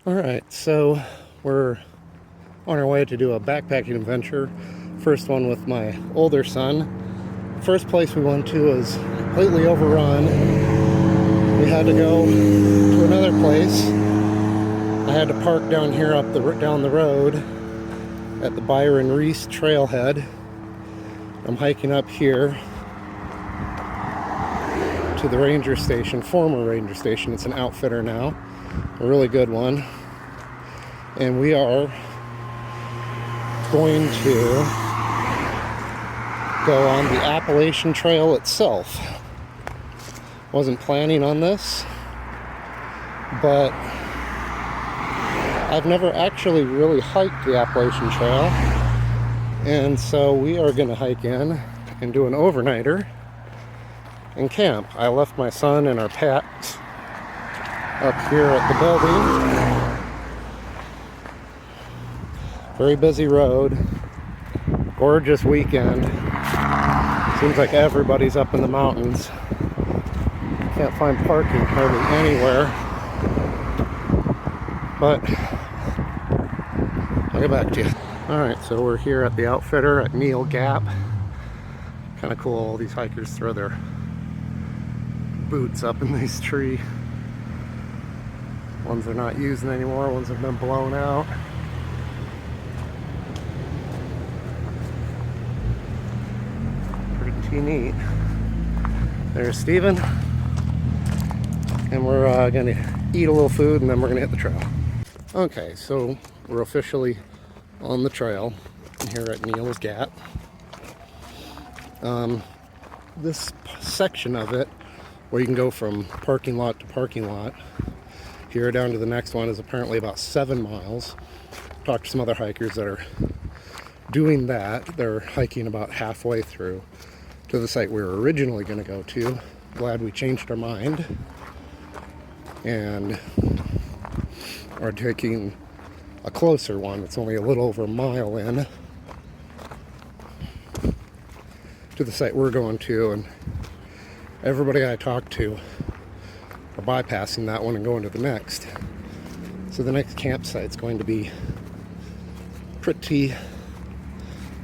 Alright, so we're on our way to do a backpacking adventure. First one with my older son. First place we went to was completely overrun. We had to go to another place. I had to park down here down the road at the Byron Reese trailhead. I'm hiking up here to the ranger station, former ranger station. It's an outfitter now, a really good one. And we are going to go on the Appalachian Trail itself. Wasn't planning on this, but I've never actually really hiked the Appalachian Trail, and so we are going to hike in and do an overnighter and camp. I left my son and our pets up here at the building. Very busy road, gorgeous weekend. Seems like everybody's up in the mountains. Can't find parking hardly anywhere, but I'll get back to you. Alright, so we're here at the outfitter at Neel Gap. Kind of cool, all these hikers throw their boots up in these trees. Ones they're not using anymore, ones have been blown out. Pretty neat. There's Steven. And we're gonna eat a little food and then we're gonna hit the trail. Okay, so we're officially on the trail here at Neels Gap. This section of it, where you can go from parking lot to parking lot, here down to the next one, is apparently about 7 miles. Talked to some other hikers that are doing that. They're hiking about halfway through to the site we were originally going to go to. Glad we changed our mind and are taking a closer one. It's only a little over a mile in to the site we're going to, and everybody I talked to are bypassing that one and going to the next. So the next campsite's going to be pretty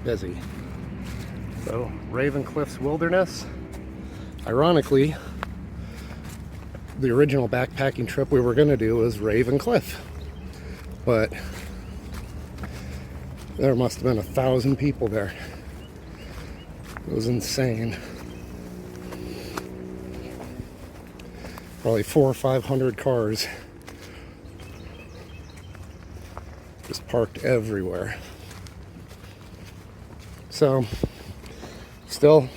busy. So Raven Cliffs Wilderness. Ironically, the original backpacking trip we were going to do was Raven Cliff, but there must have been 1,000 people there. It was insane. Probably 400 or 500 cars just parked everywhere. So still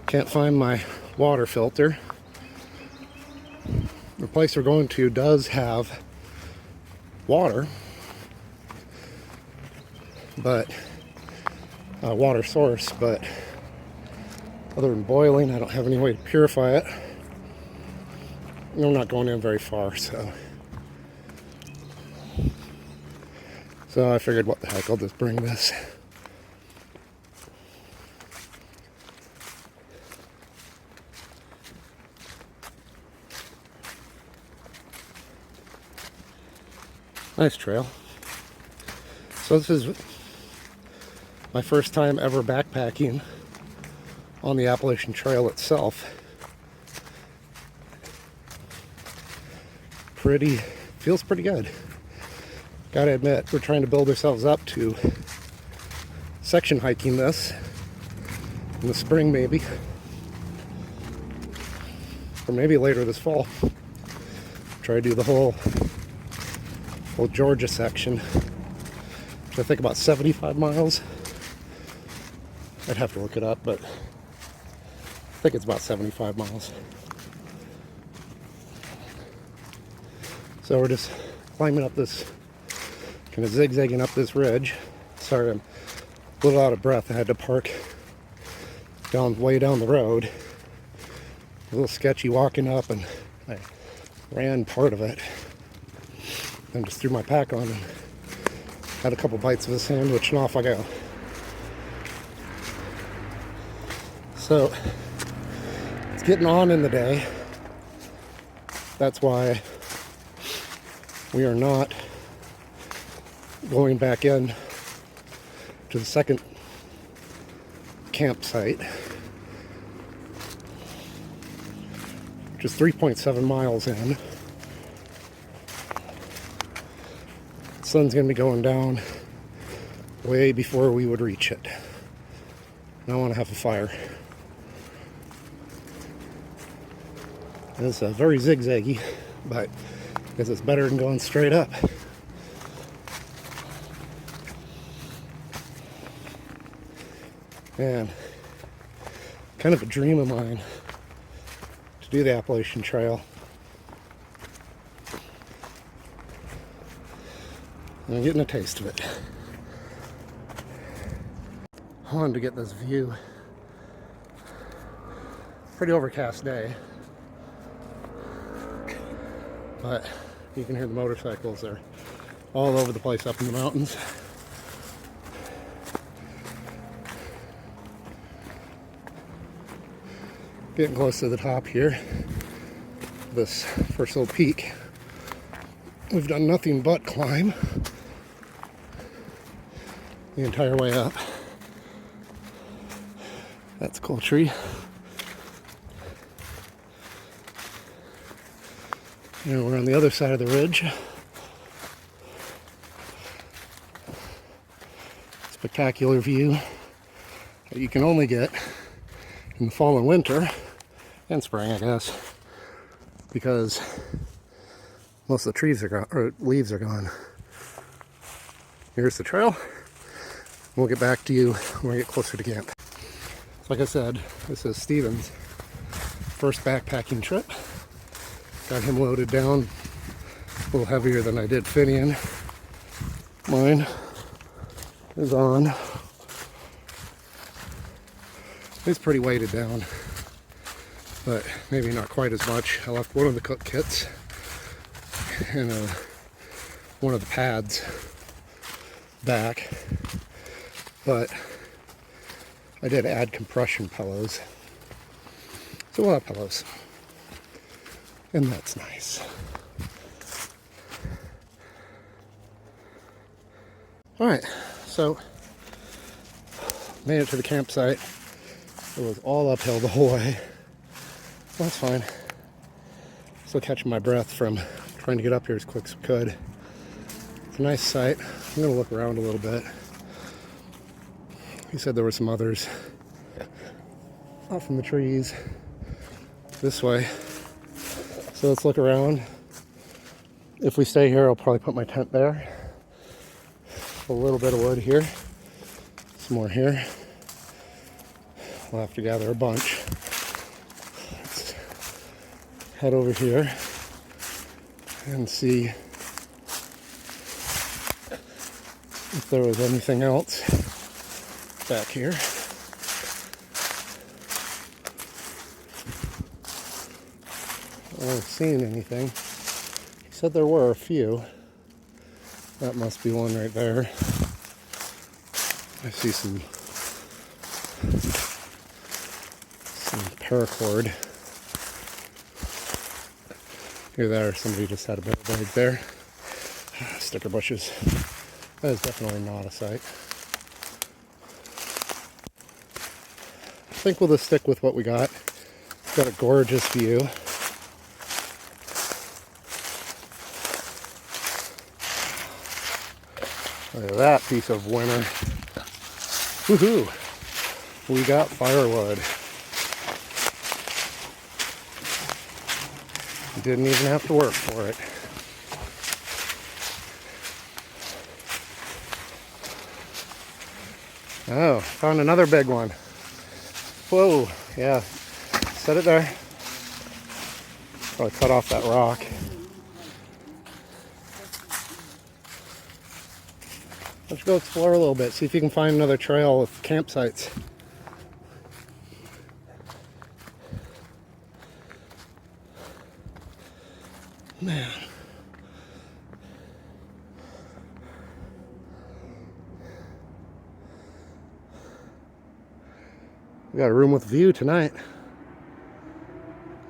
can't find my water filter. The place we're going to does have water, but water source, but other than boiling, I don't have any way to purify it. And I'm not going in very far, so I figured, what the heck, I'll just bring this. Nice trail. So this is my first time ever backpacking on the Appalachian Trail itself. Feels pretty good. Gotta admit, we're trying to build ourselves up to section hiking this in the spring, maybe, or maybe later this fall. Try to do the whole Georgia section, which I think about 75 miles. I'd have to look it up, but I think it's about 75 miles. So we're just climbing up this, kind of zigzagging up this ridge. Sorry, I'm a little out of breath. I had to park way down the road. A little sketchy walking up, and I ran part of it. Then just threw my pack on and had a couple bites of a sandwich, and off I go. So it's getting on in the day. That's why we are not going back in to the second campsite, which is 3.7 miles in. The sun's going to be going down way before we would reach it. And I want to have a fire. It's very zigzaggy, but I guess it's better than going straight up. And kind of a dream of mine to do the Appalachian Trail. And I'm getting a taste of it. I wanted to get this view. Pretty overcast day, but you can hear the motorcycles. They're all over the place up in the mountains. Getting close to the top here, this first little peak. We've done nothing but climb the entire way up. That's a cool tree. And we're on the other side of the ridge. Spectacular view that you can only get in the fall and winter, and spring, I guess, because most of the trees are gone, or leaves are gone. Here's the trail. We'll get back to you when we get closer to camp. Like I said, this is Steven's first backpacking trip. Got him loaded down a little heavier than I did Finian. Mine is on. It's pretty weighted down, but maybe not quite as much. I left one of the cook kits and one of the pads back, but I did add compression pillows, so we'll have pillows, and that's nice. Alright, so made it to the campsite. It was all uphill the whole way. That's fine. Still catching my breath from trying to get up here as quick as we could. It's a nice site. I'm going to look around a little bit. He said there were some others off in the trees this way. So let's look around. If we stay here, I'll probably put my tent there. A little bit of wood here. Some more here. We'll have to gather a bunch. Let's head over here and see if there was anything else back here. I haven't seen anything. He said there were a few. That must be one right there. I see some paracord. Here there, somebody just had a bit of bag there. Sticker bushes. That is definitely not a site. I think we'll just stick with what we got. Got a gorgeous view. Look at that piece of winter. Woohoo! We got firewood. Didn't even have to work for it. Oh, found another big one. Whoa, yeah. Set it there. Probably cut off that rock. Let's go explore a little bit, see if you can find another trail with campsites. Man. We got a room with view tonight.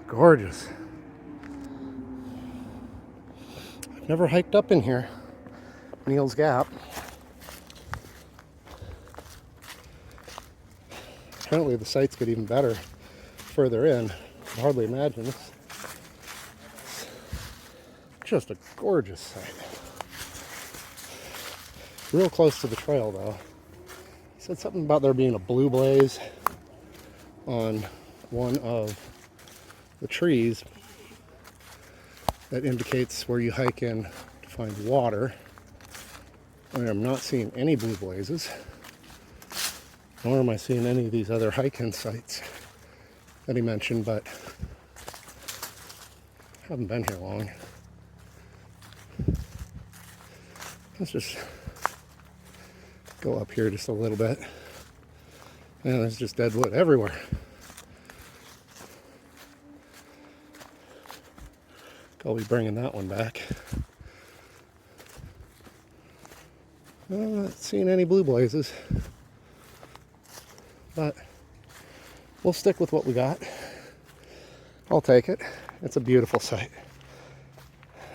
Gorgeous. I've Never hiked up in here. Neels Gap. Apparently the sights get even better further in. I can hardly imagine this. Just a gorgeous sight. Real close to the trail though. He said something about there being a blue blaze on one of the trees that indicates where you hike in to find water. I am not seeing any blue blazes, nor am I seeing any of these other hike-in sites that he mentioned, but I haven't been here long. Let's just go up here just a little bit. And there's just dead wood everywhere. I'll be bringing that one back. Not seeing any blue blazes, but we'll stick with what we got. I'll take it. It's a beautiful sight.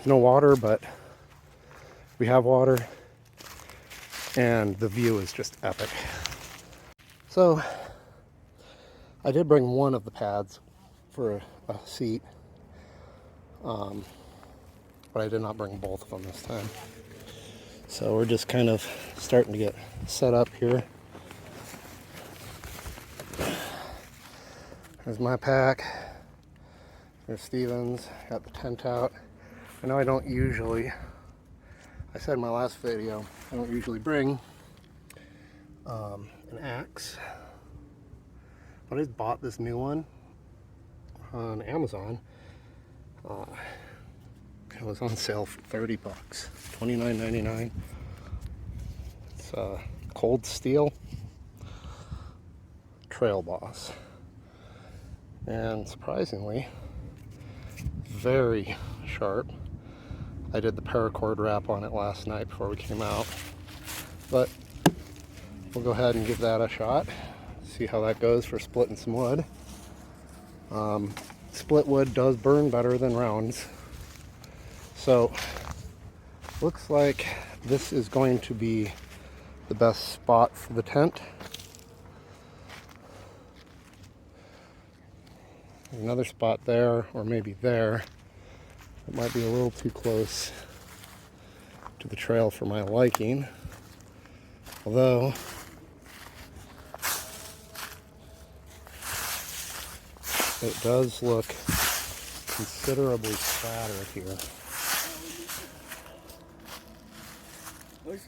No water, but we have water, and the view is just epic. So I did bring one of the pads for a seat, but I did not bring both of them this time. So we're just kind of starting to get set up here. There's my pack. There's Steven's. Got the tent out. I know I don't usually, I said in my last video, I don't usually bring an axe. But I just bought this new one on Amazon. It was on sale for 30 bucks, $29.99. It's cold steel Trail Boss, and surprisingly very sharp. I did the paracord wrap on it last night before we came out, but we'll go ahead and give that a shot, see how that goes for splitting some wood. Split wood does burn better than rounds. So, looks like this is going to be the best spot for the tent. There's another spot there, or maybe there. It might be a little too close to the trail for my liking. Although, it does look considerably flatter here.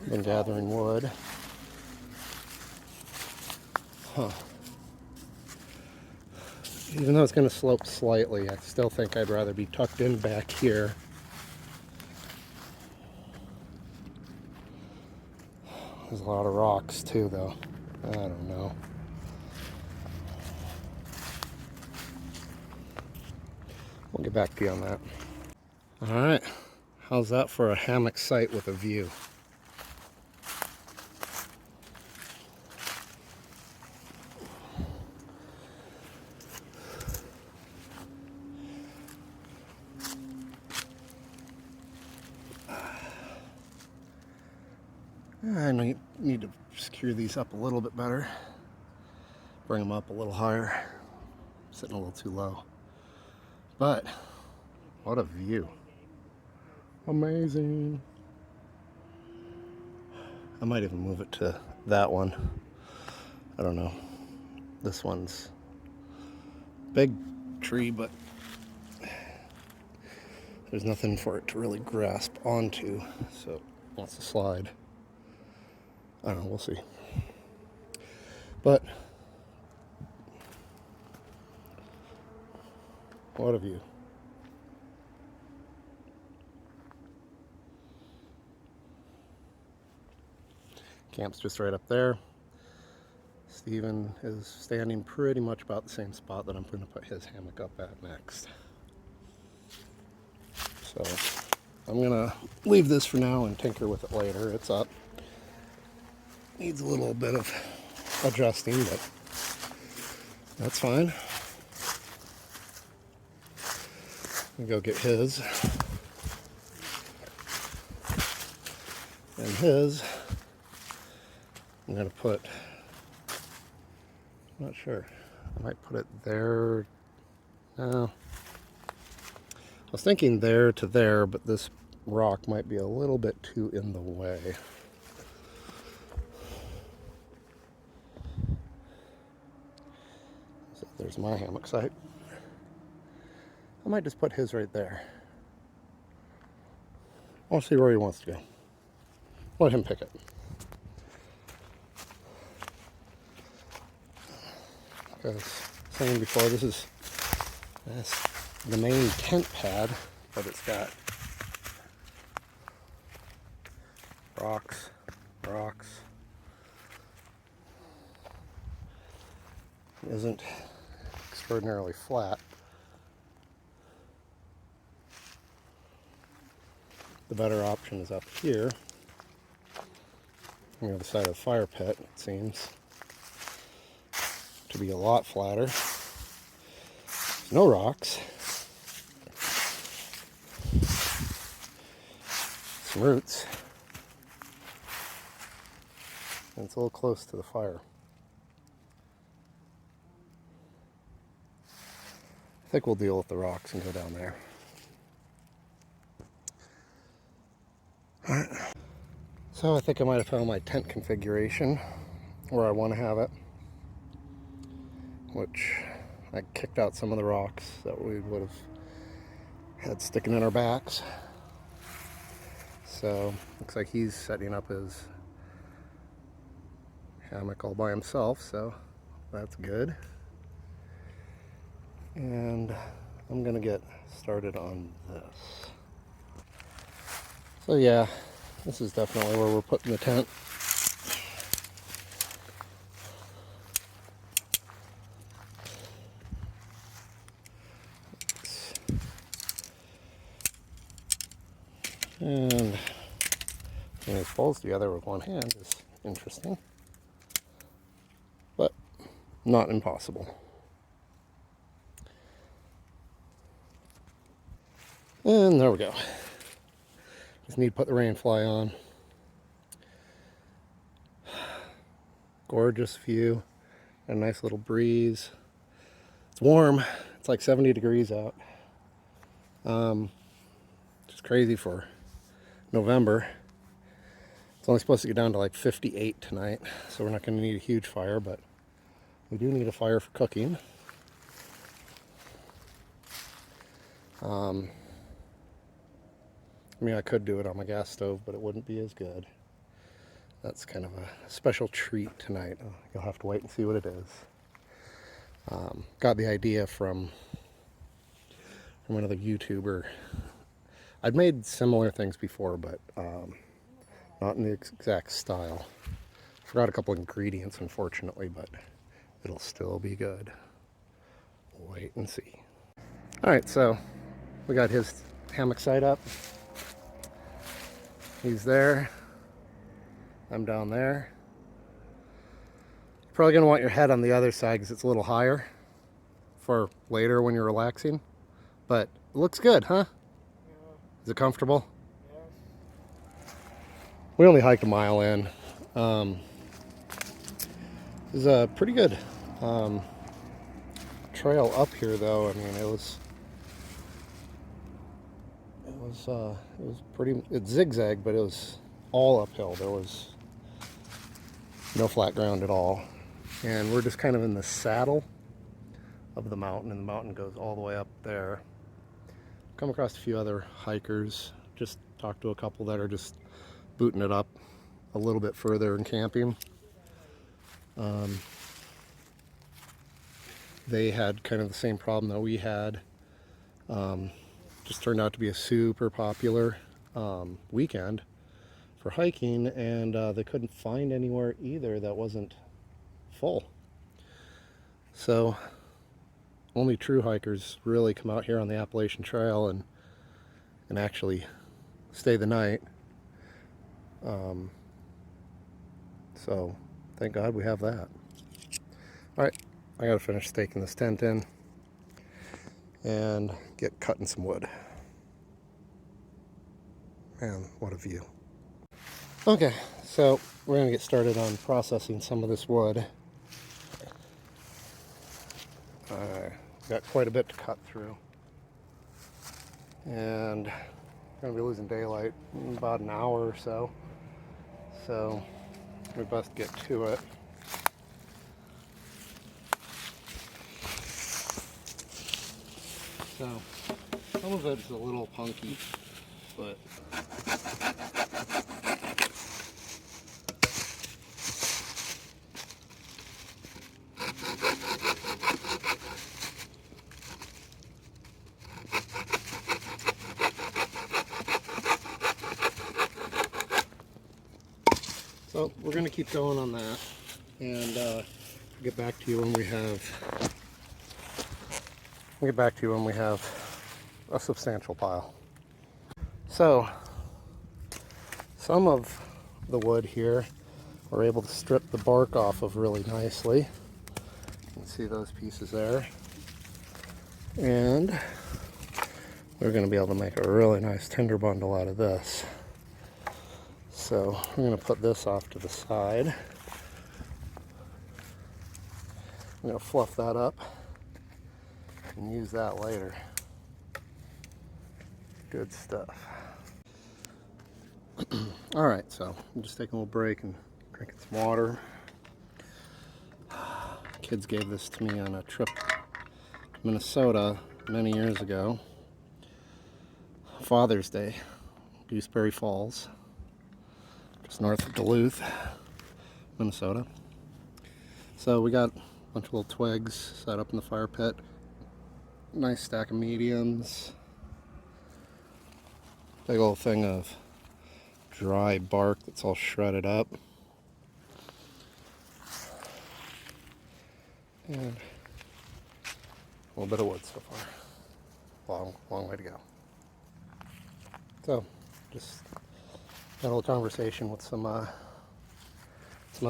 Been gathering wood. Huh. Even though it's going to slope slightly, I still think I'd rather be tucked in back here. There's a lot of rocks too, though. I don't know. We'll get back to you on that. Alright, how's that for a hammock site with a view? I need to secure these up a little bit better. Bring them up a little higher. Sitting a little too low. But, what a view. Amazing. I might even move it to that one. I don't know. This one's big tree, but there's nothing for it to really grasp onto, so it wants to slide. I don't know, we'll see. But what a view. Camp's just right up there. Steven is standing pretty much about the same spot that I'm going to put his hammock up at next. So I'm going to leave this for now and tinker with it later. It's up. Needs a little bit of adjusting, but that's fine. I'll go get his. And his, I'm going to put, I'm not sure, I might put it there. No. I was thinking there to there, but this rock might be a little bit too in the way. So there's my hammock site. I might just put his right there. I'll see where he wants to go. Let him pick it. Because saying before, this is the main tent pad, but it's got rocks. It isn't extraordinarily flat. The better option is up here, on the other side of the fire pit. It seems to be a lot flatter. No rocks. Some roots. And it's a little close to the fire. I think we'll deal with the rocks and go down there. Alright. So I think I might have found my tent configuration where I want to have it. Which I kicked out some of the rocks that we would have had sticking in our backs. So looks like he's setting up his hammock all by himself, so that's good. And I'm gonna get started on this. So yeah, this is definitely where we're putting the tent. And putting these poles together with one hand is interesting, but not impossible. And there we go. Just need to put the rain fly on. Gorgeous view, and a nice little breeze. It's warm. It's like 70 degrees out. Just crazy for November. It's only supposed to get down to like 58 tonight, so we're not going to need a huge fire, but we do need a fire for cooking. I mean, I could do it on my gas stove, but it wouldn't be as good. That's kind of a special treat tonight. You'll have to wait and see what it is. Got the idea from another YouTuber. I'd made similar things before, but not in the exact style. Forgot a couple ingredients, unfortunately, but it'll still be good. Wait and see. All right, so we got his hammock site up. He's there. I'm down there. You're probably gonna want your head on the other side because it's a little higher for later when you're relaxing. But it looks good, huh? Yeah. Is it comfortable? Yes. We only hiked a mile in. It was a pretty good trail up here, though. I mean, it was pretty. It zigzagged, but it was all uphill. There was no flat ground at all, and we're just kind of in the saddle of the mountain, and the mountain goes all the way up there. Come across a few other hikers. Just talked to a couple that are just booting it up a little bit further and camping. They had kind of the same problem that we had. Just turned out to be a super popular weekend for hiking, and they couldn't find anywhere either that wasn't full. So only true hikers really come out here on the Appalachian Trail and actually stay the night. So thank God we have that. All right, I gotta finish staking this tent in and get cutting some wood. Man, what a view. Okay, so we're going to get started on processing some of this wood. Got quite a bit to cut through. And we're going to be losing daylight in about an hour or so. So we best get to it. So some of it's a little punky, but so we're going to keep going on that, and get back to you when we have a substantial pile. So some of the wood here we're able to strip the bark off of really nicely. You can see those pieces there, and we're going to be able to make a really nice tinder bundle out of this. So I'm going to put this off to the side. I'm going to fluff that up and use that later. Good stuff. All right, so I'm just taking a little break and drinking some water. Kids gave this to me on a trip to Minnesota many years ago. Father's Day, Gooseberry Falls, just north of Duluth, Minnesota. So we got a bunch of little twigs set up in the fire pit. Nice stack of mediums. Big old thing of dry bark that's all shredded up. And a little bit of wood so far. Long way to go. So, just had a little conversation with some other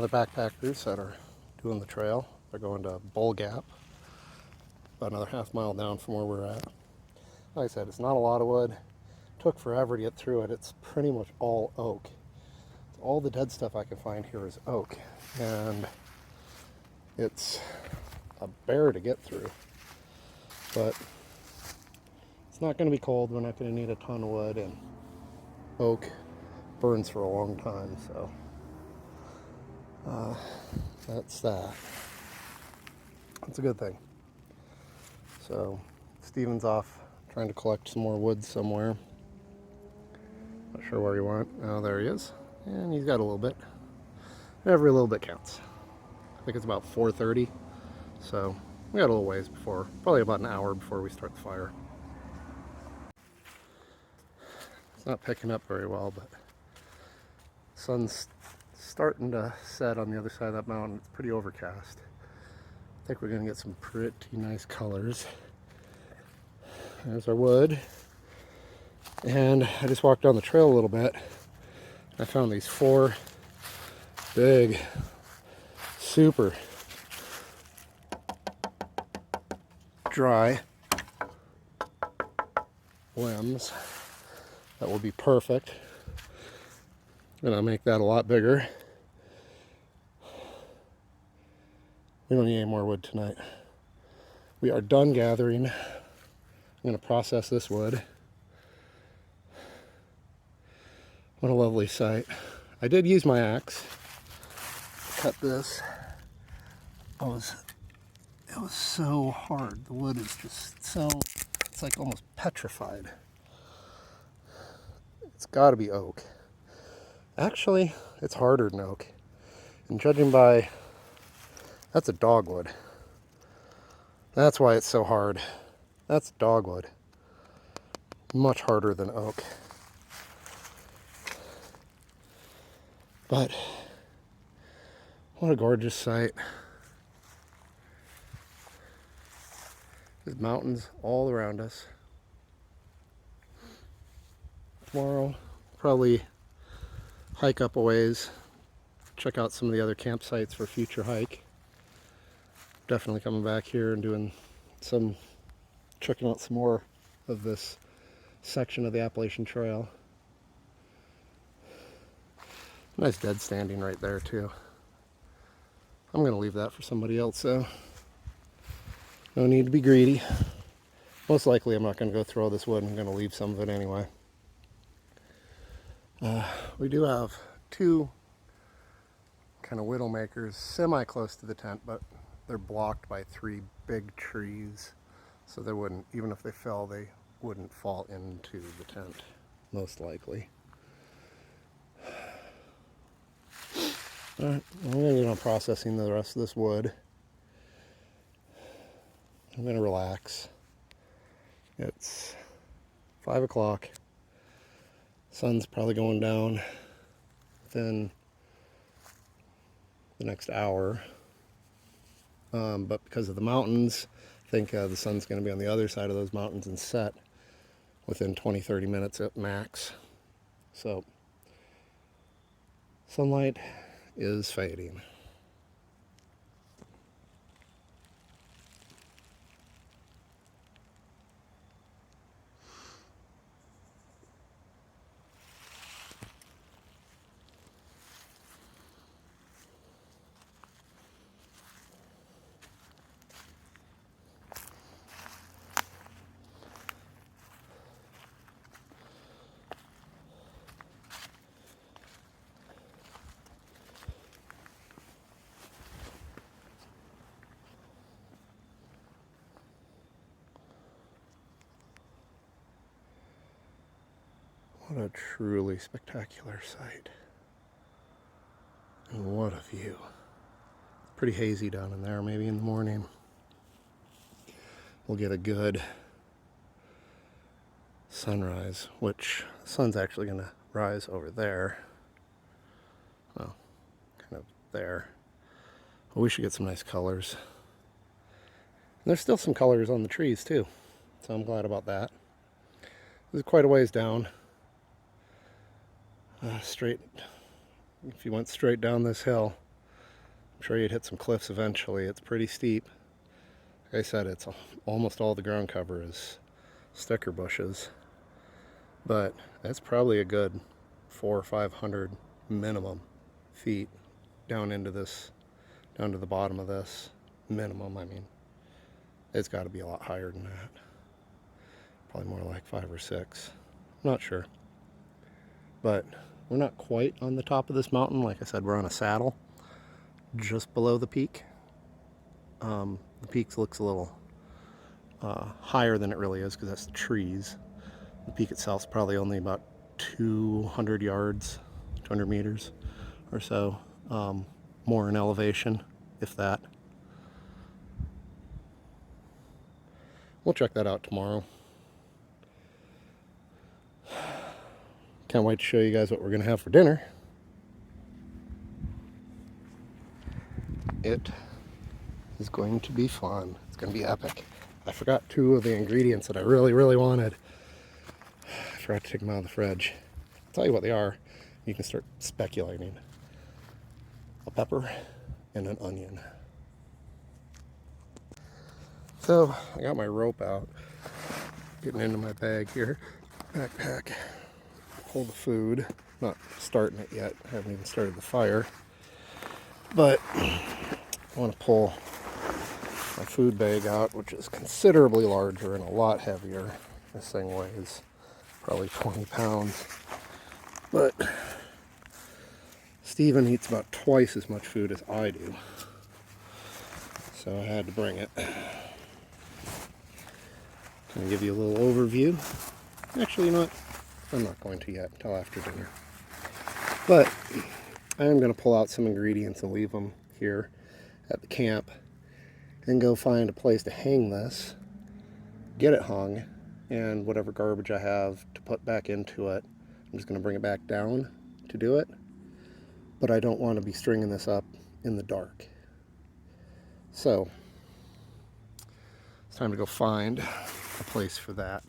backpackers that are doing the trail. They're going to Bull Gap, about another half mile down from where we're at. Like I said, it's not a lot of wood. Took forever to get through it. It's pretty much all oak. All the dead stuff I can find here is oak, and it's a bear to get through. But it's not going to be cold. We're not going to need a ton of wood, and oak burns for a long time, so that's that. That's a good thing. So Steven's off trying to collect some more wood somewhere. Not sure where he went. Oh, there he is. And he's got a little bit. Every little bit counts. I think it's about 4:30. So we got a little ways before, probably about an hour before we start the fire. It's not picking up very well, but the sun's starting to set on the other side of that mountain. It's pretty overcast. I think we're going to get some pretty nice colors. There's our wood. And I just walked down the trail a little bit. I found these 4 big, super dry limbs that will be perfect. I'm gonna make that a lot bigger. We don't need any more wood tonight. We are done gathering. I'm gonna process this wood. What a lovely sight. I did use my axe to cut this. It was so hard. The wood is just so, it's like almost petrified. It's got to be oak. Actually, it's harder than oak. And judging by, that's a dogwood. That's why it's so hard. That's dogwood. Much harder than oak. But what a gorgeous sight. There's mountains all around us. Tomorrow, probably hike up a ways, check out some of the other campsites for a future hike. Definitely coming back here and doing checking out some more of this section of the Appalachian Trail. Nice dead standing right there too. I'm going to leave that for somebody else, so no need to be greedy. Most likely I'm not going to go through all this wood. I'm going to leave some of it anyway. We do have two kind of widow makers semi close to the tent, but they're blocked by 3 big trees, so they wouldn't, even if they fell, they wouldn't fall into the tent, most likely. Alright, I'm going to get on processing the rest of this wood. I'm going to relax. It's 5 o'clock. Sun's probably going down within the next hour. But because of the mountains, I think the sun's going to be on the other side of those mountains and set within 20-30 minutes at max. So sunlight is fading. What a truly spectacular sight. And what a view. Pretty hazy down in there, maybe in the morning we'll get a good sunrise, which the sun's actually going to rise over there. Well, kind of there. But we should get some nice colors. And there's still some colors on the trees too, so I'm glad about that. This is quite a ways down. Straight, if you went straight down this hill, I'm sure you'd hit some cliffs eventually. It's pretty steep. Like I said, it's almost all the ground cover is sticker bushes, but that's probably a good 400 or 500 minimum feet down into this, down to the bottom of this minimum. I mean, it's got to be a lot higher than that. Probably more like 5 or 6. I'm not sure, but we're not quite on the top of this mountain. Like I said, we're on a saddle just below the peak. The peak looks a little higher than it really is because that's the trees. The peak itself is probably only about 200 yards, 200 meters or so, more in elevation, if that. We'll check that out tomorrow. Can't wait to show you guys what we're going to have for dinner. It is going to be fun. It's going to be epic. I forgot 2 of the ingredients that I really, really wanted. I forgot to take them out of the fridge. I'll tell you what they are. You can start speculating. A pepper and an onion. So, I got my rope out. Getting into my bag here. Backpack. Pull the food. Not starting it yet. I haven't even started the fire. But I want to pull my food bag out, which is considerably larger and a lot heavier. This thing weighs probably 20 pounds. But Steven eats about twice as much food as I do. So I had to bring it. Can I give you a little overview? Actually, you know what? I'm not going to yet until after dinner. But I am going to pull out some ingredients and leave them here at the camp and go find a place to hang this, get it hung, and whatever garbage I have to put back into it, I'm just going to bring it back down to do it. But I don't want to be stringing this up in the dark. So it's time to go find a place for that.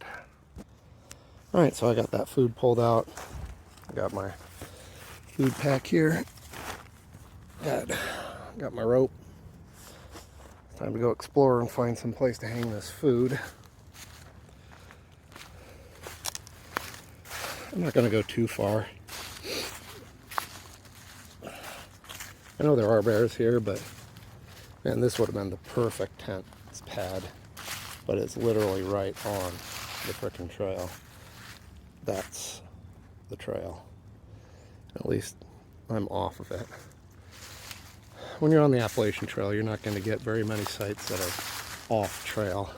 Alright, so I got that food pulled out. I got my food pack here. Got my rope. It's time to go explore and find some place to hang this food. I'm not going to go too far. I know there are bears here, but man, this would have been the perfect tent pad. But it's literally right on the frickin' trail. That's the trail. At least I'm off of it. When you're on the Appalachian Trail, you're not going to get very many sites that are off trail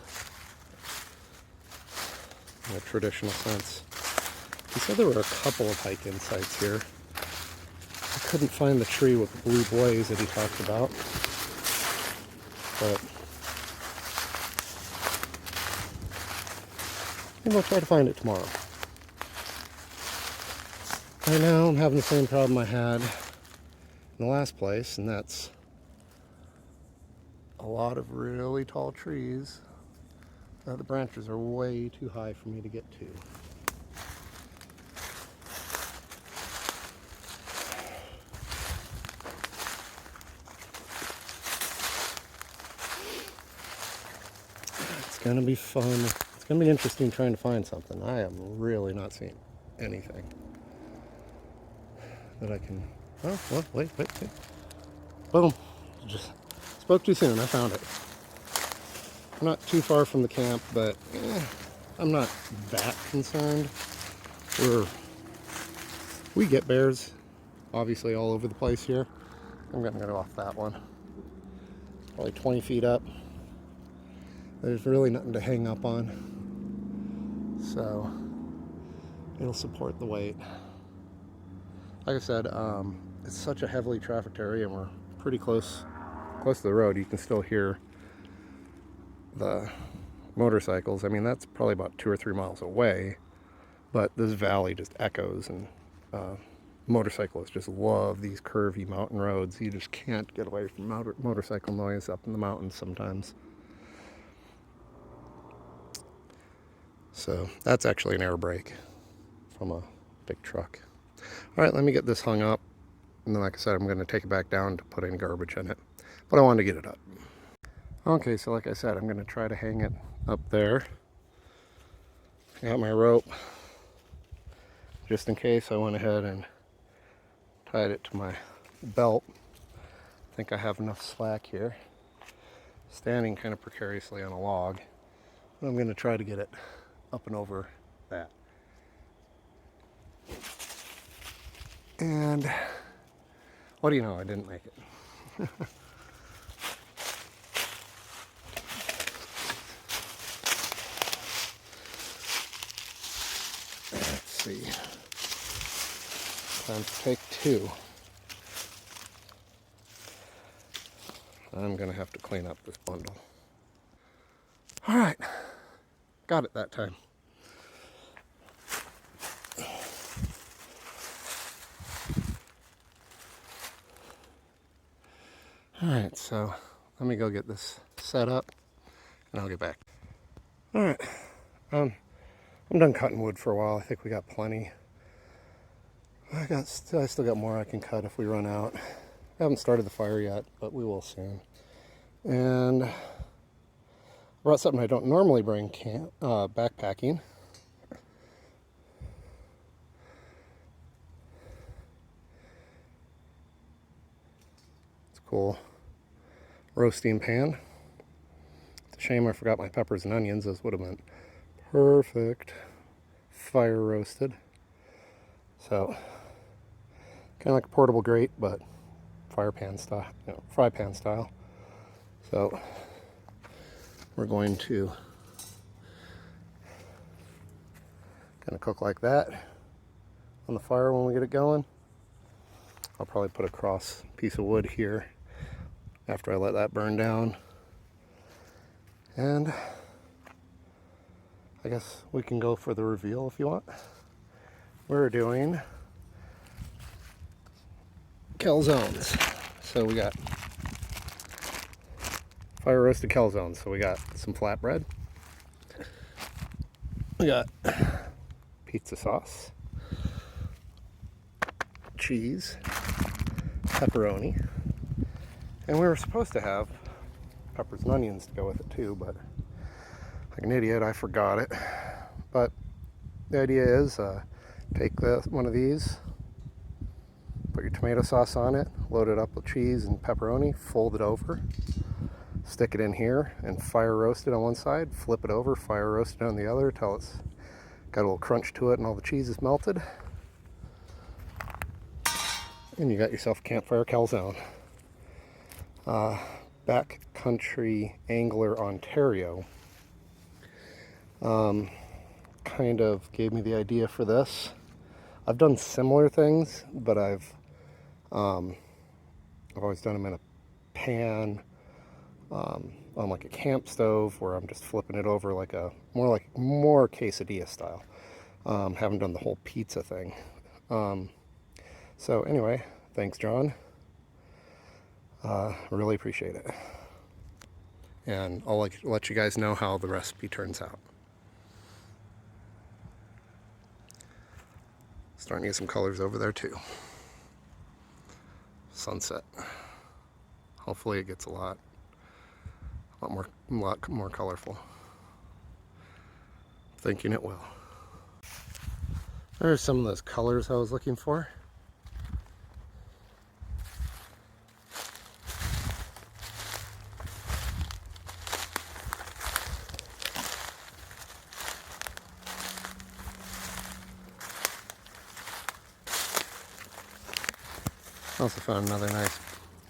in a traditional sense. He said there were a couple of hike-in sites here. I couldn't find the tree with the blue blaze that he talked about, but maybe I'll try to find it tomorrow. Right now I'm having the same problem I had in the last place, and that's a lot of really tall trees. The branches are way too high for me to get to. It's gonna be fun. It's gonna be interesting trying to find something. I am really not seeing anything that I can. Oh, well, wait. Boom. Just spoke too soon. I found it. I'm not too far from the camp, but I'm not that concerned. We get bears, obviously, all over the place here. I'm gonna go off that one. Probably 20 feet up. There's really nothing to hang up on, so it'll support the weight. Like I said, it's such a heavily trafficked area, and we're pretty close to the road. You can still hear the motorcycles. I mean, that's probably about 2 or 3 miles away, but this valley just echoes, and motorcyclists just love these curvy mountain roads. You just can't get away from motorcycle noise up in the mountains sometimes. So that's actually an air brake from a big truck. All right, let me get this hung up, and then like I said, I'm going to take it back down to put any garbage in it, but I wanted to get it up. Okay, so like I said, I'm going to try to hang it up there. I got my rope just in case. I went ahead and tied it to my belt. I think I have enough slack here. Standing kind of precariously on a log. I'm going to try to get it up and over that. And what do you know, I didn't make it. Let's see. Time to take 2. I'm going to have to clean up this bundle. All right. Got it that time. Alright, so let me go get this set up and I'll get back. Alright, I'm done cutting wood for a while. I think we got plenty. I still got more I can cut if we run out. I haven't started the fire yet, but we will soon. And I brought something I don't normally bring backpacking. It's cool. Roasting pan. It's a shame I forgot my peppers and onions. Those would have been perfect fire roasted. So kind of like a portable grate, but fry pan style. So we're going to kind of cook like that on the fire when we get it going. I'll probably put a cross piece of wood here after I let that burn down. And I guess we can go for the reveal if you want. We're doing calzones. So we got fire roasted calzones. So we got some flatbread. We got pizza sauce, cheese, pepperoni, and we were supposed to have peppers and onions to go with it too, but like an idiot I forgot it. But the idea is take one of these, Put your tomato sauce on it, load it up with cheese and pepperoni, fold it over, stick it in here, and fire roast it on one side, flip it over, fire roast it on the other until it's got a little crunch to it and all the cheese is melted. And you got yourself a campfire calzone. Backcountry Angler Ontario kind of gave me the idea for this. I've done similar things, but I've always done them in a pan on like a camp stove, where I'm just flipping it over like a more quesadilla style. Haven't done the whole pizza thing. So anyway, thanks, John. Really appreciate it. And I'll let you guys know how the recipe turns out. Starting to get some colors over there too. Sunset. Hopefully it gets a lot more colorful. Thinking it will. There's some of those colors I was looking for. I also found another nice,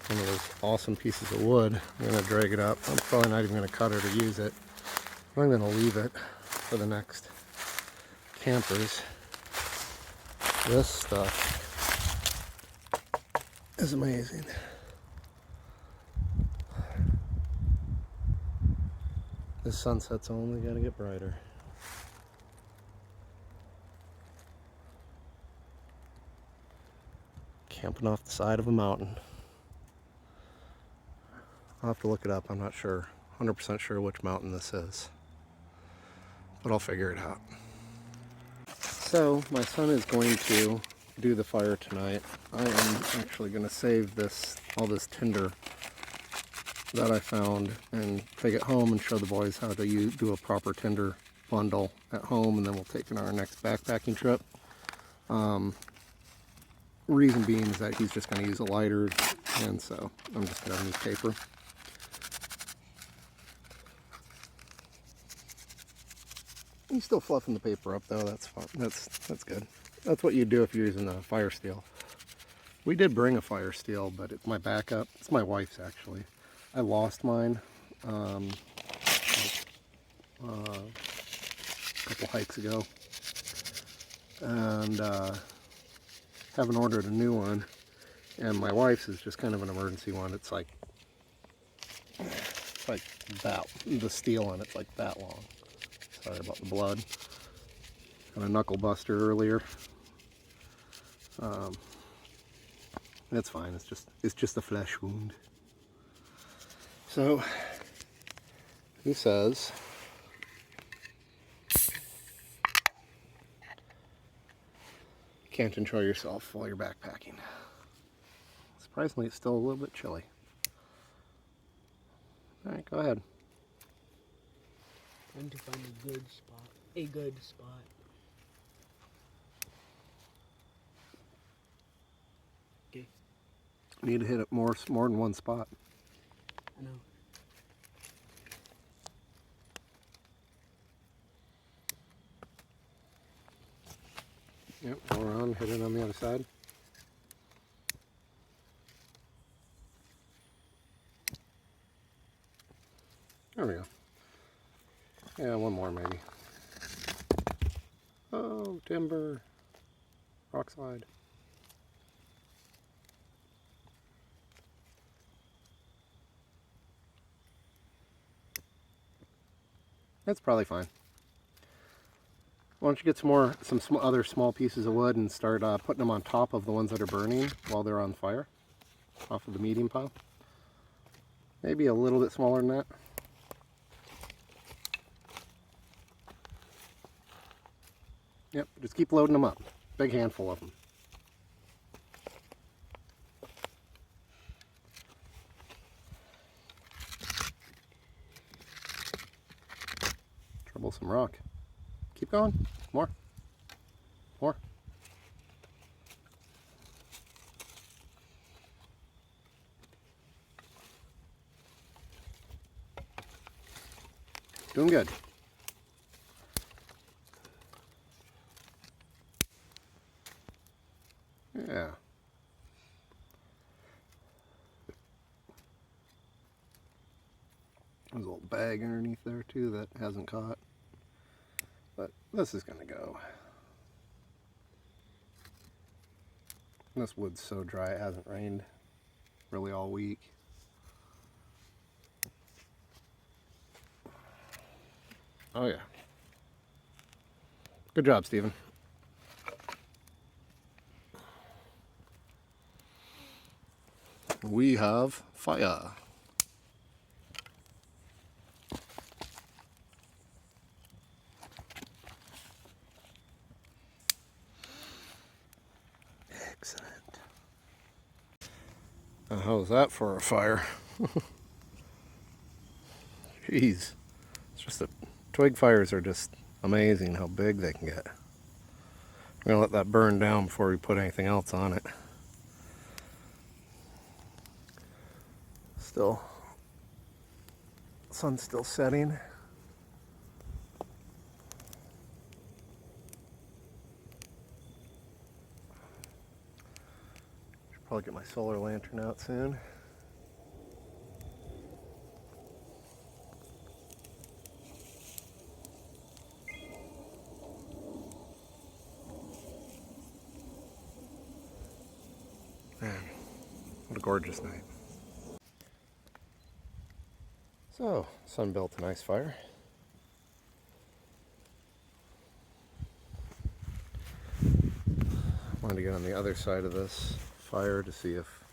one of those awesome pieces of wood. I'm going to drag it up. I'm probably not even going to cut it or use it. I'm going to leave it for the next campers. This stuff is amazing. This sunset's only going to get brighter. Camping off the side of a mountain. I'll have to look it up. I'm not sure, 100% sure which mountain this is, but I'll figure it out. So my son is going to do the fire tonight. I am actually going to save all this tinder that I found and take it home and show the boys how to do a proper tinder bundle at home, and then we'll take it on our next backpacking trip. Reason being is that he's just going to use a lighter, and so I'm just going to use paper. He's still fluffing the paper up though. That's fine. That's good. That's what you do if you're using a fire steel. We did bring a fire steel, but it's my backup. It's my wife's actually. I lost mine a couple hikes ago, and haven't ordered a new one. And my wife's is just kind of an emergency one. It's like that. The steel on it's like that long. Sorry about the blood. Got a knuckle buster earlier. That's fine. It's just a flesh wound. So, he says, can't enjoy yourself while you're backpacking. Surprisingly, it's still a little bit chilly. All right, go ahead. Trying to find a good spot. A good spot. Okay. You need to hit it more than one spot. I know. Yep, go around, hit it on the other side. There we go. Yeah, one more maybe. Oh, timber. Rock slide. That's probably fine. Why don't you get some other small pieces of wood and start putting them on top of the ones that are burning while they're on fire, off of the medium pile. Maybe a little bit smaller than that. Yep, just keep loading them up. Big handful of them. Troublesome rock. Keep going. More. More. Doing good. Yeah. There's a little bag underneath there too that hasn't caught. But this is gonna go. This wood's so dry, it hasn't rained really all week. Oh yeah. Good job, Stephen. We have fire. Excellent. How's that for a fire? Jeez. It's just that twig fires are just amazing how big they can get. We're gonna let that burn down before we put anything else on it. Still, sun's still setting. Should probably get my solar lantern out soon. Man, what a gorgeous night. So, sun built a nice fire. Wanted to get on the other side of this fire to see if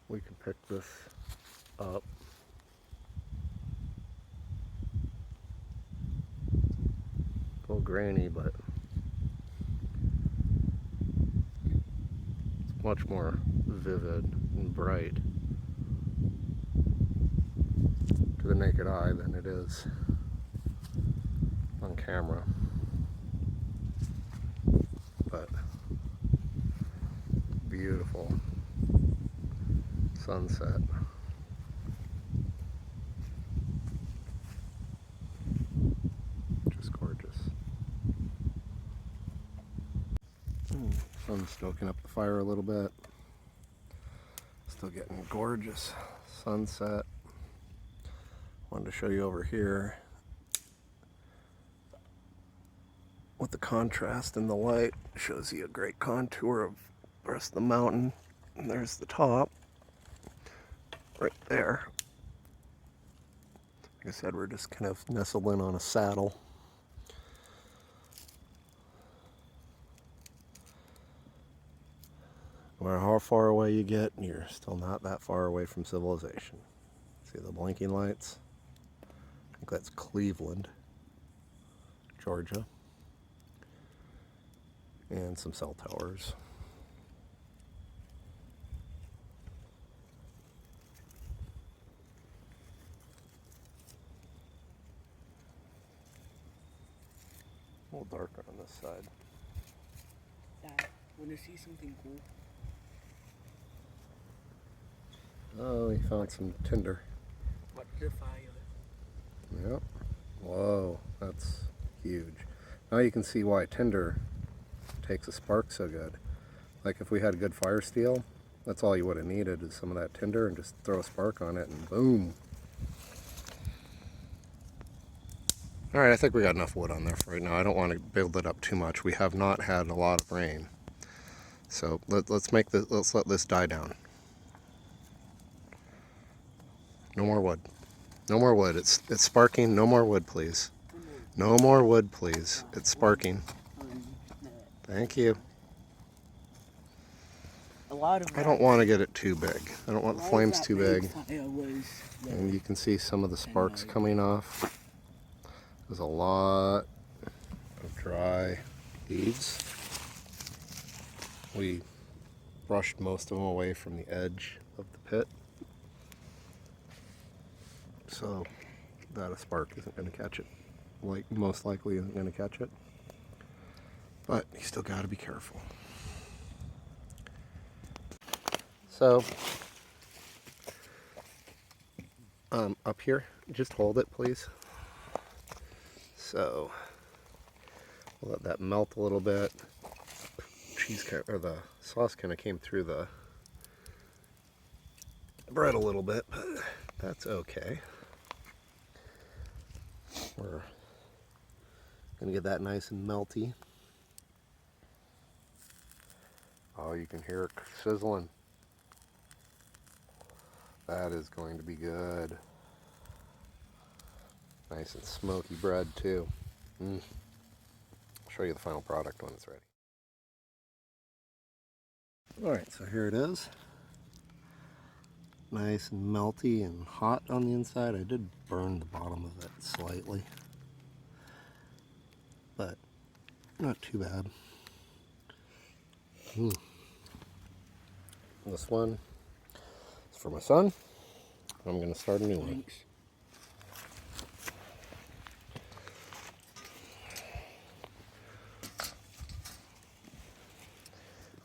we can pick this up. A little grainy, but it's much more vivid and bright to the naked eye than it is on camera. But beautiful sunset. Just gorgeous. Sun's stoking up the fire a little bit. Still getting gorgeous sunset. Wanted to show you over here with the contrast in the light. Shows you a great contour of the rest of the mountain. And there's the top right there. Like I said, we're just kind of nestled in on a saddle. No matter how far away you get, you're still not that far away from civilization. See the blinking lights? I think that's Cleveland, Georgia. And some cell towers. A little darker on this side. Dad, wanna see something cool? Oh, we found some tinder. Watch the fire. Yep. Whoa, that's huge. Now you can see why tinder takes a spark so good. Like if we had good fire steel, that's all you would have needed is some of that tinder and just throw a spark on it and boom. Alright, I think we got enough wood on there for right now. I don't want to build it up too much. We have not had a lot of rain. So let's let this die down. No more wood. No more wood. It's sparking. No more wood, please. No more wood, please. It's sparking. Thank you. I don't want to get it too big. I don't want the flames too big. And you can see some of the sparks coming off. There's a lot of dry leaves. We brushed most of them away from the edge of the pit, so that a spark isn't going to catch it. Like most likely isn't going to catch it. But you still got to be careful. So up here just hold it, please. So we'll let that melt a little bit. Cheese or the sauce kind of came through the bread a little bit, but that's okay. We're gonna get that nice and melty. Oh, you can hear it sizzling. That is going to be good. Nice and smoky bread too. I'll show you the final product when it's ready. Alright, so here it is. Nice and melty and hot on the inside. I did burn the bottom of it slightly, but not too bad. This one is for my son. I'm going to start a new one.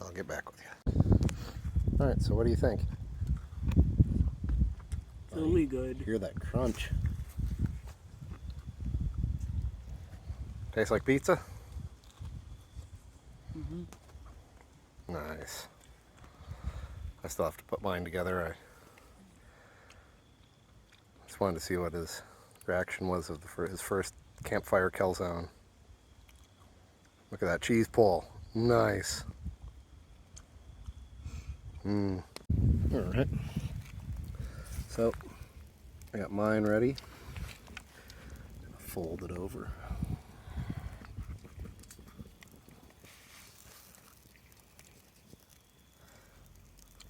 I'll get back with you. Alright, so what do you think? Really good. Hear that crunch. Tastes like pizza? Nice. I still have to put mine together. I just wanted to see what his reaction was of his first campfire calzone. Look at that cheese pull. Nice. Alright. So, I got mine ready. Fold it over.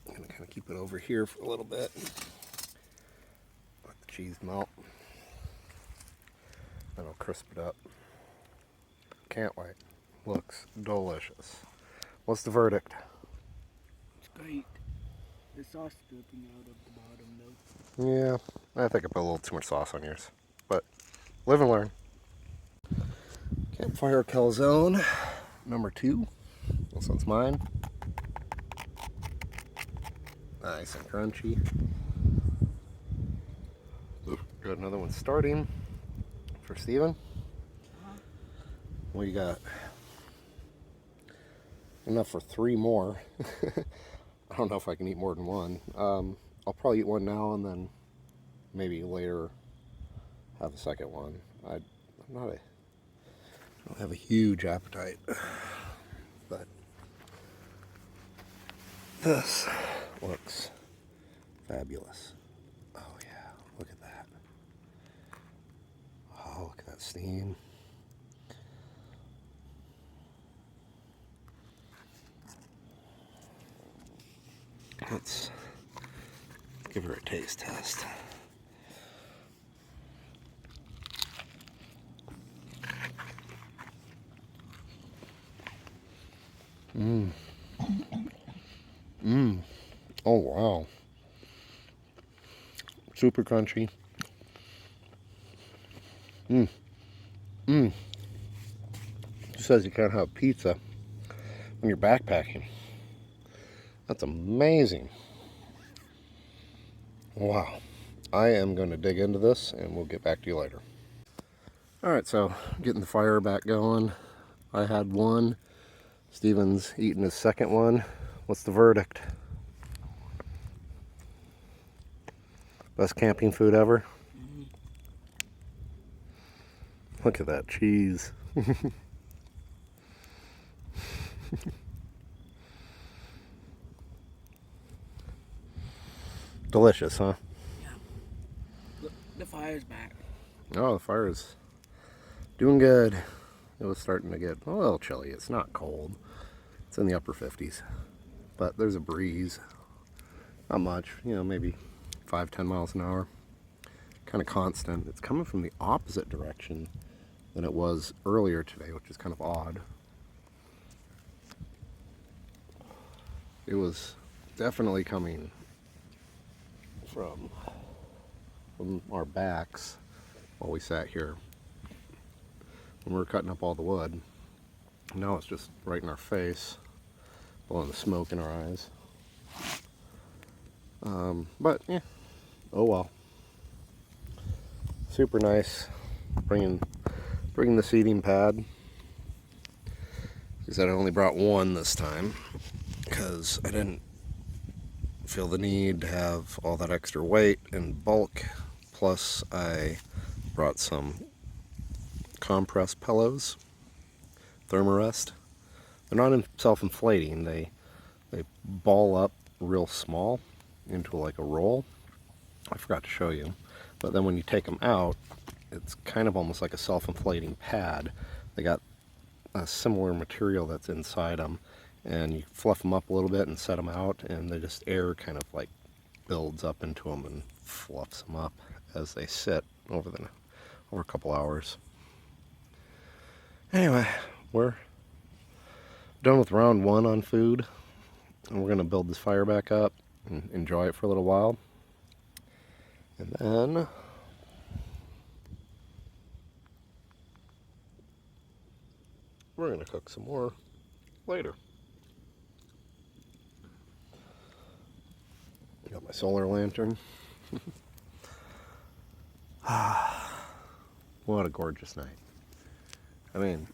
I'm going to kind of keep it over here for a little bit. Let the cheese melt. Then I'll crisp it up. Can't wait. Looks delicious. What's the verdict? It's great. The sauce dripping out of the bottom though. Yeah, I think I put a little too much sauce on yours. But live and learn. Campfire calzone number 2. This one's mine. Nice and crunchy. Got another one starting for Steven. We got enough for 3 more. I don't know if I can eat more than one. I'll probably eat one now and then maybe later have a second one. I don't have a huge appetite, but this looks fabulous. Oh yeah, look at that. Oh, look at that steam. Let's give her a taste test. Oh wow. Super crunchy. It says you can't have pizza when you're backpacking. That's amazing. Wow. I am going to dig into this and we'll get back to you later. Alright, so getting the fire back going. I had one. Steven's eating his second one. What's the verdict? Best camping food ever? Look at that cheese. Delicious, huh? Yeah. Look, the fire's back. Oh, the fire is doing good. It was starting to get a little chilly. It's not cold. It's in the upper 50s. But there's a breeze. Not much, maybe 5-10 miles an hour. Kind of constant. It's coming from the opposite direction than it was earlier today, which is kind of odd. It was definitely coming from our backs while we sat here when we were cutting up all the wood. Now it's just right in our face, blowing the smoke in our eyes. But yeah, oh well. super nice bringing the seating pad. He said I only brought one this time because I didn't feel the need to have all that extra weight and bulk. Plus I brought some compressed pillows, Thermarest. They're not self-inflating. They ball up real small into like a roll. I forgot to show you. But then when you take them out, it's kind of almost like a self-inflating pad. They got a similar material that's inside them, and you fluff them up a little bit and set them out, and they just air kind of like builds up into them and fluffs them up as they sit over a couple hours. Anyway, we're done with round one on food, and we're going to build this fire back up and enjoy it for a little while. And then we're going to cook some more later. Got my solar lantern. What a gorgeous night. I mean,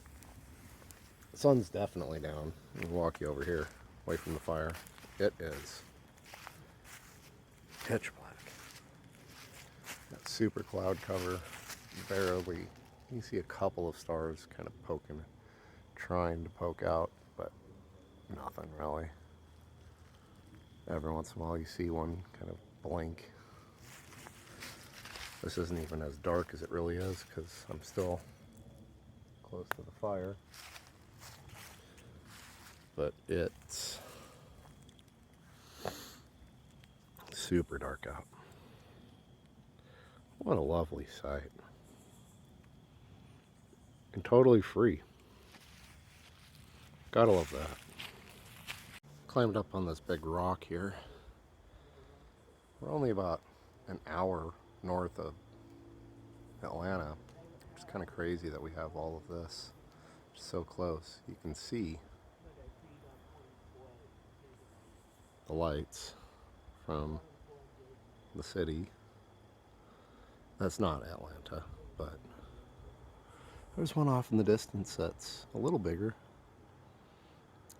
the sun's definitely down. I'll walk you over here, away from the fire. It is pitch black. That super cloud cover, barely. You can see a couple of stars kind of poking, trying to poke out, but nothing really. Every once in a while you see one kind of blink. This isn't even as dark as it really is because I'm still close to the fire. But it's super dark out. What a lovely sight. And totally free. Gotta love that. Climbed up on this big rock here. We're only about an hour north of Atlanta. It's kind of crazy that we have all of this so close. You can see the lights from the city. That's not Atlanta, but there's one off in the distance that's a little bigger.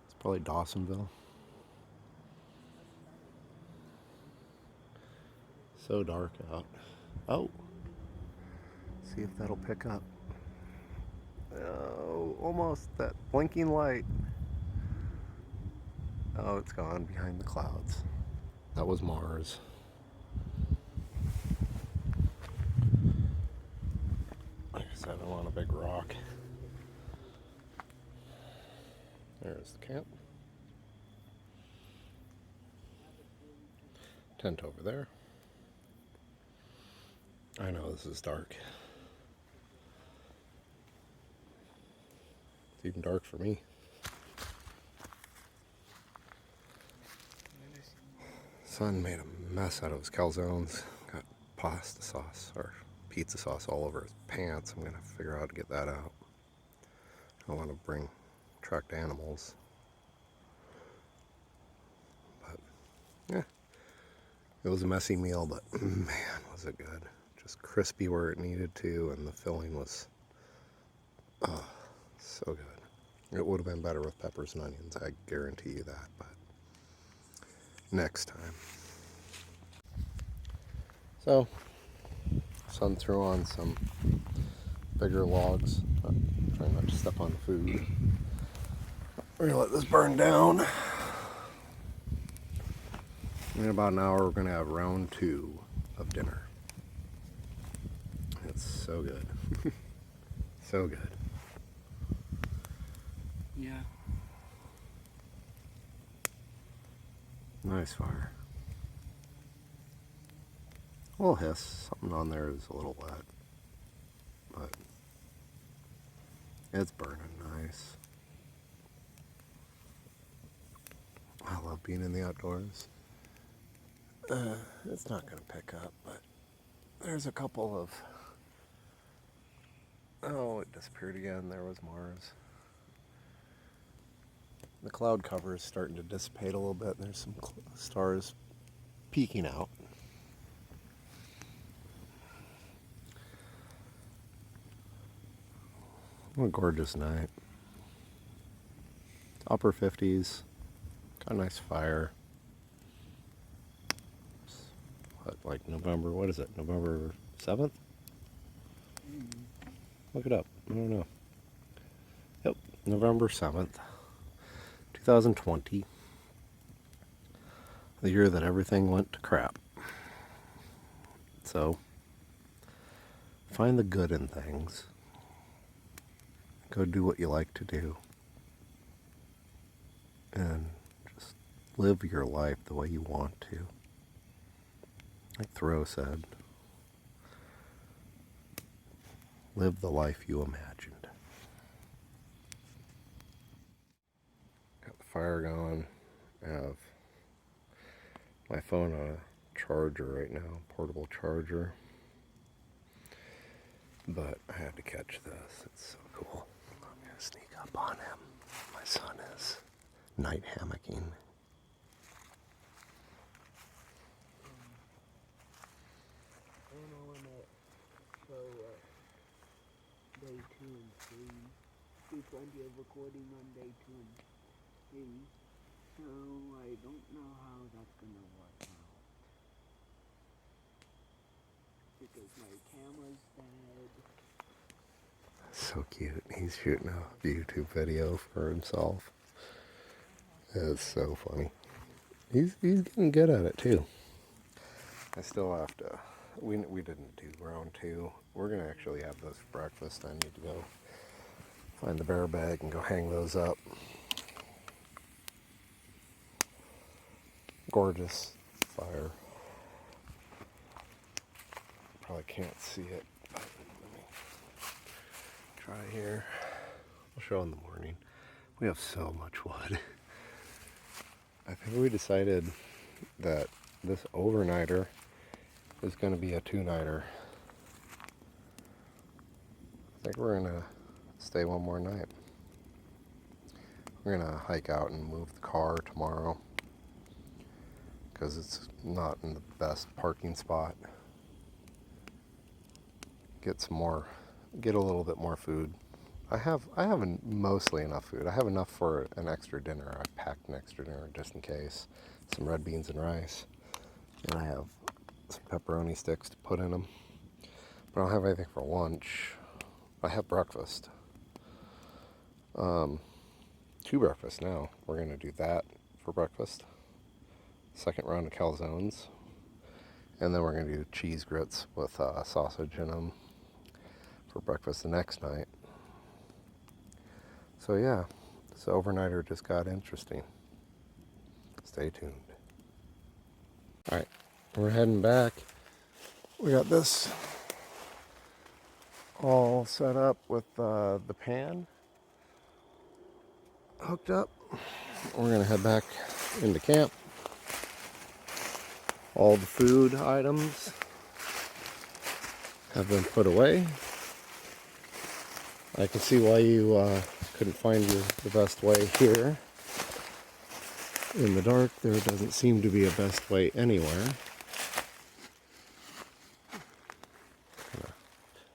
It's probably Dawsonville. So dark out. Oh, see if that'll pick up. Oh, almost that blinking light. Oh, it's gone behind the clouds. That was Mars. Like I said, I'm on a big rock. There's the camp. Tent over there. I know this is dark. It's even dark for me. Son made a mess out of his calzones. Got pasta sauce or pizza sauce all over his pants. I'm gonna figure out how to get that out. I don't want to bring trucked animals. But yeah, it was a messy meal, but man, was it good. Just crispy where it needed to, and the filling was so good. It would have been better with peppers and onions, I guarantee you that, but next time. So, son threw on some bigger logs. Trying not to step on the food. We're gonna let this burn down. In about an hour, we're gonna have round 2 of dinner. It's so good. So good. Yeah. Nice fire. A little hiss. Something on there is a little wet. But it's burning nice. I love being in the outdoors. It's not going to pick up, but there's a couple of... Oh, it disappeared again. There was Mars. The cloud cover is starting to dissipate a little bit. There's some stars peeking out. What a gorgeous night. Upper 50s. Got a nice fire. It's what, like November, what is it? November 7th? Look it up. I don't know. Yep, November 7th, 2020. The year that everything went to crap. So, find the good in things. Go do what you like to do. And just live your life the way you want to. Like Thoreau said, live the life you imagined. Got the fire going. I have my phone on a charger right now, portable charger. But I had to catch this. It's so cool. I'm gonna sneak up on him. My son is night hammocking. I don't know when that show day 2 and 3. Do plenty of recording on day 2 and 3. So I don't know how that's gonna work out. Because my camera's dead. So cute. He's shooting a YouTube video for himself. It's so funny. He's getting good at it too. I still have to. We didn't do round 2. We're gonna actually have those for breakfast. I need to go find the bear bag and go hang those up. Gorgeous fire. Probably can't see it, but let me try here. I'll show in the morning. We have so much wood. I think we decided that this overnighter is going to be a 2-nighter. I think we're going to stay one more night. We're going to hike out and move the car tomorrow because it's not in the best parking spot. Get a little bit more food. I have mostly enough food. I have enough for an extra dinner. I packed an extra dinner just in case. Some red beans and rice. And I have some pepperoni sticks to put in them. But I don't have anything for lunch. I have breakfast. 2 breakfasts now. We're going to do that for breakfast. Second round of calzones. And then we're going to do cheese grits with sausage in them for breakfast the next night. So yeah, this overnighter just got interesting. Stay tuned. Alright, we're heading back. We got this all set up with the pan hooked up. We're gonna head back into camp. All the food items have been put away. I can see why you couldn't find the best way here. In the dark, there doesn't seem to be a best way anywhere.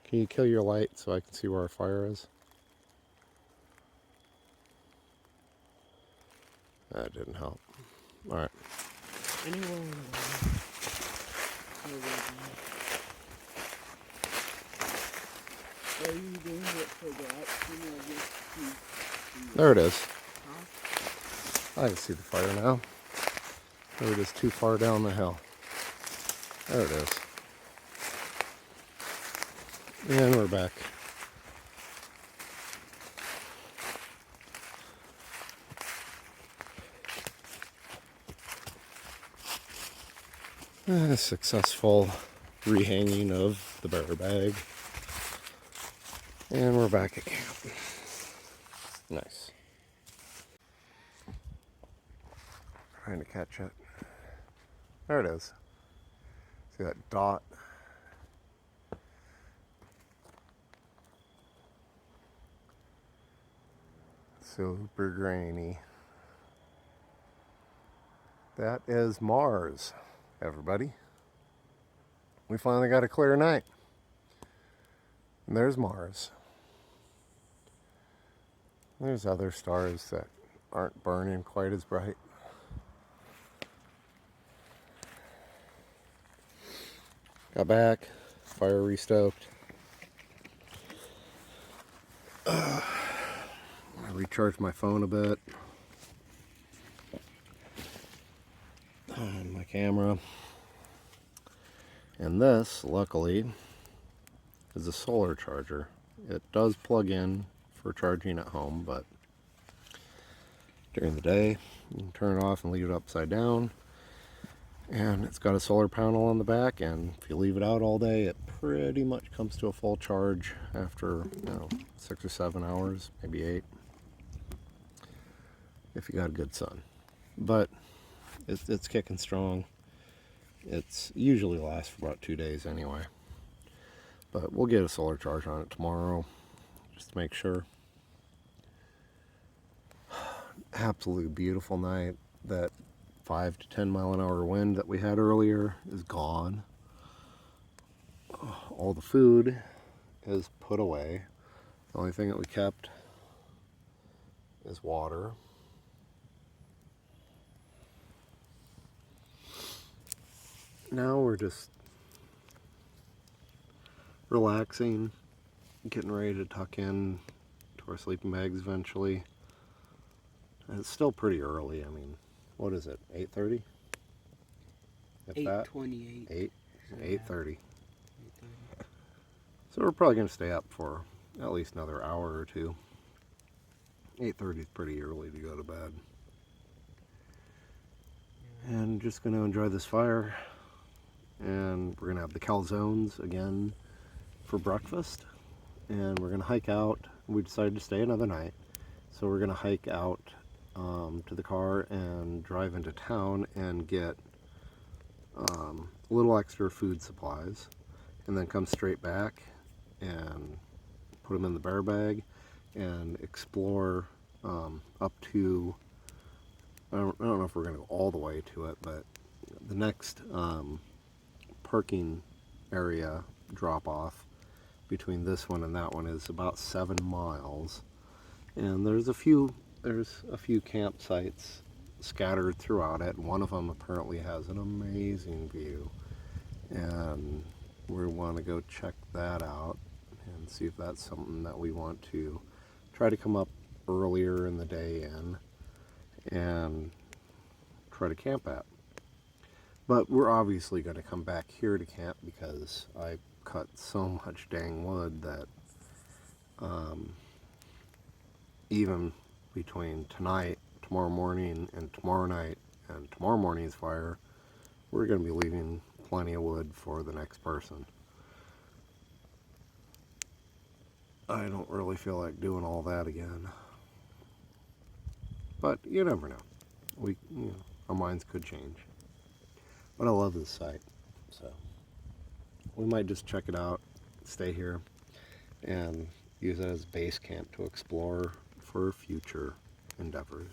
Can you kill your light so I can see where our fire is? That didn't help. Alright. Are you doing it for the action or just There it is. Huh? I can see the fire now. It was too far down the hill. There it is. And we're back. A successful rehanging of the bear bag. And we're back at camp. Nice. Trying to catch it. There it is. See that dot? Super grainy. That is Mars, everybody. We finally got a clear night. And there's Mars. There's other stars that aren't burning quite as bright. Got back, fire restoked. I recharged my phone a bit. And my camera. And this, luckily, is a solar charger. It does plug in for charging at home, but during the day, you can turn it off and leave it upside down. And it's got a solar panel on the back, and if you leave it out all day, it pretty much comes to a full charge after, 6 or 7 hours, maybe 8, if you got a good sun. But it's kicking strong. It's usually lasts for about 2 days anyway. But we'll get a solar charge on it tomorrow, just to make sure. Absolutely beautiful night. That 5 to 10 mile an hour wind that we had earlier is gone. All the food is put away. The only thing that we kept is water. Now we're just relaxing, getting ready to tuck in to our sleeping bags eventually. And it's still pretty early. I mean, what is it, 8:30? 8:28. 8:30. So we're probably going to stay up for at least another hour or two. 8:30 is pretty early to go to bed. And just going to enjoy this fire. And we're going to have the calzones again for breakfast. And we're going to hike out. We decided to stay another night. So we're going to hike out to the car and drive into town and get a little extra food supplies. And then come straight back and put them in the bear bag and explore up to, I don't know if we're going to go all the way to it, but the next parking area drop off between this one and that one is about 7 miles, and there's a few campsites scattered throughout it. One of them apparently has an amazing view, and we want to go check that out and see if that's something that we want to try to come up earlier in the day and try to camp at. But we're obviously going to come back here to camp because I cut so much dang wood that even between tonight, tomorrow morning, and tomorrow night, and tomorrow morning's fire, we're going to be leaving plenty of wood for the next person. I don't really feel like doing all that again. But you never know. Our minds could change. But I love this site, so we might just check it out, stay here, and use it as base camp to explore for future endeavors.